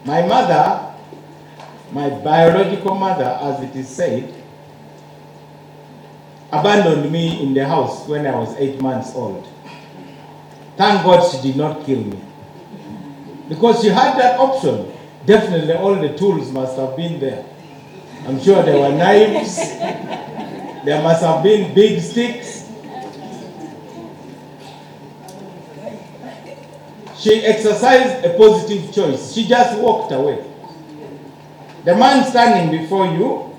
My mother, my biological mother, as it is said, abandoned me in the house when I was 8 months old. Thank God she did not kill me. Because she had that option. Definitely all the tools must have been there. I'm sure there were knives, there must have been big sticks. She exercised a positive choice. She just walked away. The man standing before you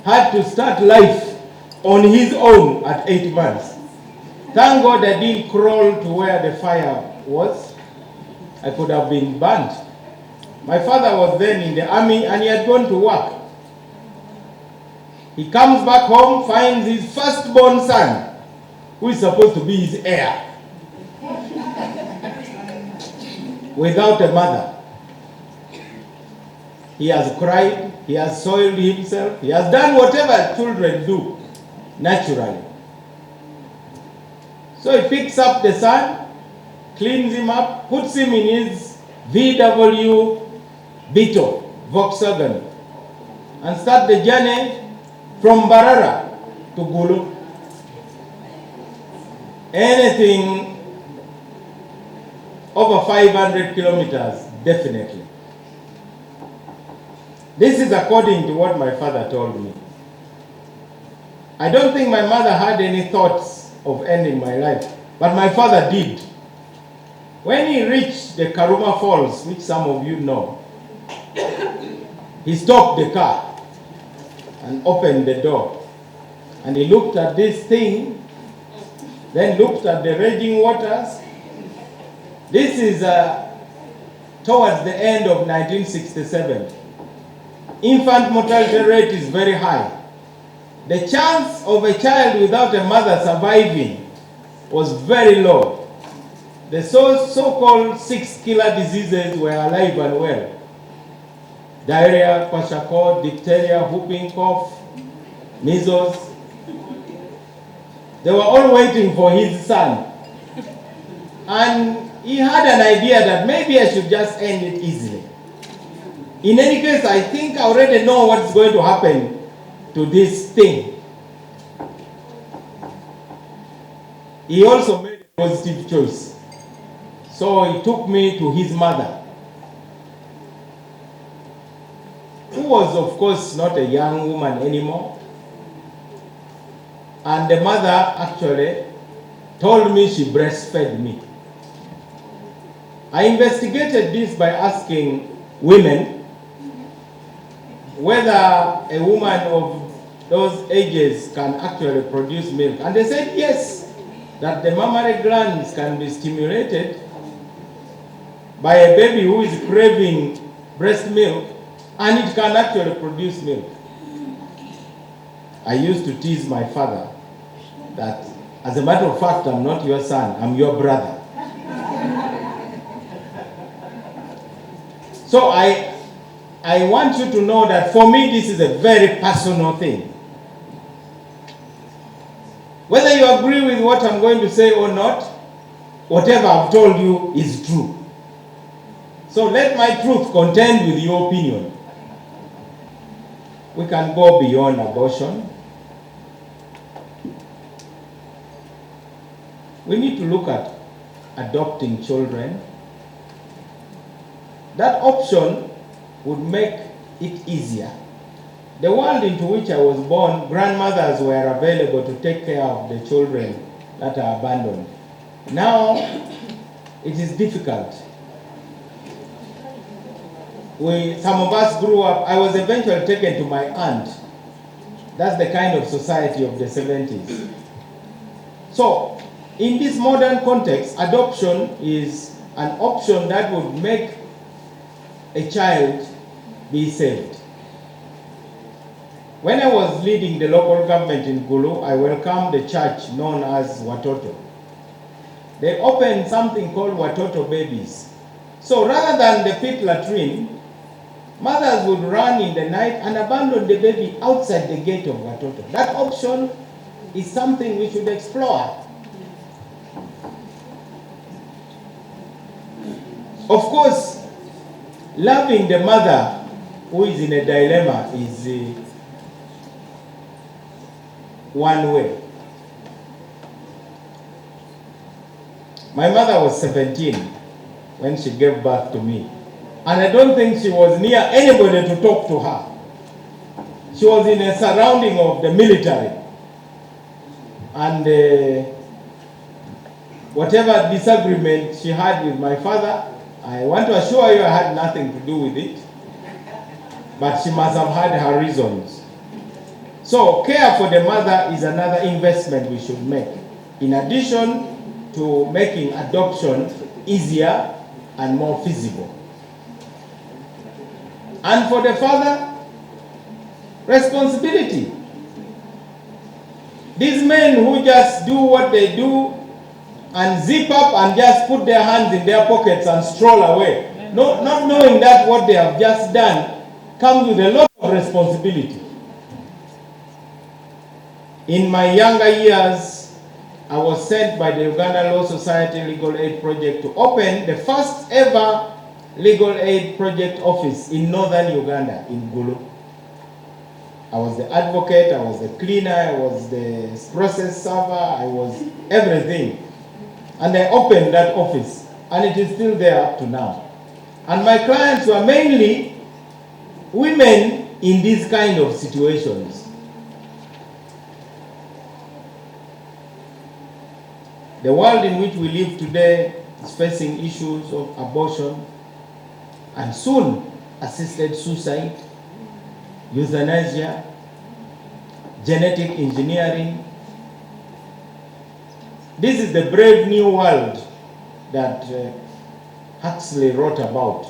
had to start life on his own at 8 months. Thank God I didn't crawl to where the fire was. I could have been burnt. My father was then in the army and he had gone to work. He comes back home, finds his firstborn son, who is supposed to be his heir, without a mother. He has cried, he has soiled himself, he has done whatever children do naturally. So he picks up the son, cleans him up, puts him in his VW Beetle, Volkswagen, and start the journey from Barara to Gulu. Anything over 500 kilometers, definitely. This is according to what my father told me. I don't think my mother had any thoughts of ending my life, but my father did. When he reached the Karuma Falls, which some of you know, he stopped the car and opened the door. And he looked at this thing, then looked at the raging waters. This is towards the end of 1967. Infant mortality rate is very high. The chance of a child without a mother surviving was very low. The so-called 6 killer diseases were alive and well. Diarrhea, kwashiorkor, diphtheria, whooping cough, measles. They were all waiting for his son. And he had an idea that maybe I should just end it easily. In any case, I think I already know what's going to happen to this thing. He also made a positive choice. So he took me to his mother, who was, of course, not a young woman anymore. And the mother actually told me she breastfed me. I investigated this by asking women whether a woman of those ages can actually produce milk. And they said yes, that the mammary glands can be stimulated by a baby who is craving breast milk, and it can actually produce milk. I used to tease my father that, as a matter of fact, I'm not your son, I'm your brother. So I want you to know that for me, this is a very personal thing. Whether you agree with what I'm going to say or not, whatever I've told you is true. So let my truth contend with your opinion. We can go beyond abortion. We need to look at adopting children. That option would make it easier. The world into which I was born, grandmothers were available to take care of the children that are abandoned. Now, it is difficult. Some of us grew up, I was eventually taken to my aunt. That's the kind of society of the 70s. So, in this modern context, adoption is an option that would make a child be saved. When I was leading the local government in Gulu, I welcomed the church known as Watoto. They opened something called Watoto Babies. So rather than the pit latrine, mothers would run in the night and abandon the baby outside the gate of Watoto. That option is something we should explore. Of course, loving the mother who is in a dilemma is one way. My mother was 17 when she gave birth to me. And I don't think she was near anybody to talk to her. She was in a surrounding of the military. And whatever disagreement she had with my father, I want to assure you I had nothing to do with it. But she must have had her reasons. So care for the mother is another investment we should make, in addition to making adoption easier and more feasible. And for the father, responsibility. These men who just do what they do and zip up and just put their hands in their pockets and stroll away, not knowing that what they have just done comes with a lot of responsibility. In my younger years, I was sent by the Uganda Law Society Legal Aid Project to open the first ever legal aid project office in northern Uganda, in Gulu. I was the advocate, I was the cleaner, I was the process server, I was everything. And I opened that office, and it is still there up to now. And my clients were mainly women in these kind of situations. The world in which we live today is facing issues of abortion, and soon assisted suicide, euthanasia, genetic engineering. This is the brave new world that Huxley wrote about.